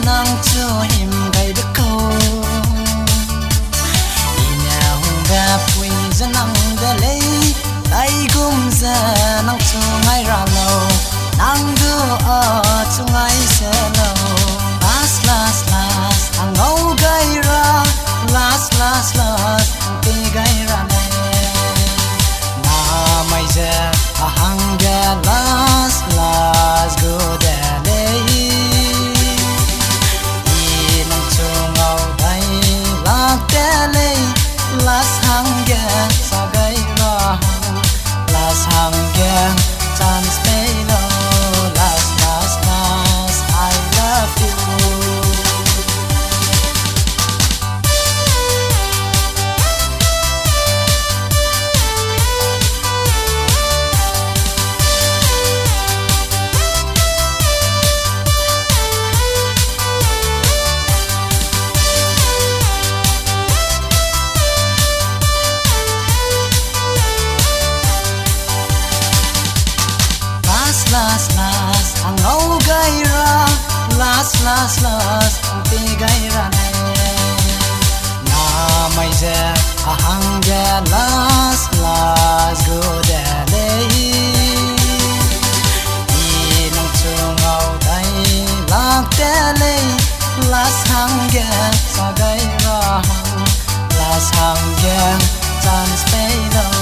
nang cho him gai được câu nhà ga pui dân nang de lei tay gum ra nang cho ngai ra lâu nang du ở cho ngai se lâu last ang ngau gai ra last te gai ra le na mai je a hang ga last go de lei i nang cho ngau dai la te lei last hang ga sa gai ra last hang ga chance pay lo last I love you. Last ang ngau gai ra last ang te gai ra ne na mai je a hang ga last go de lei i nang chu ngau dai lak te lei last hang ga sa gai ra last hang ga chance pay lo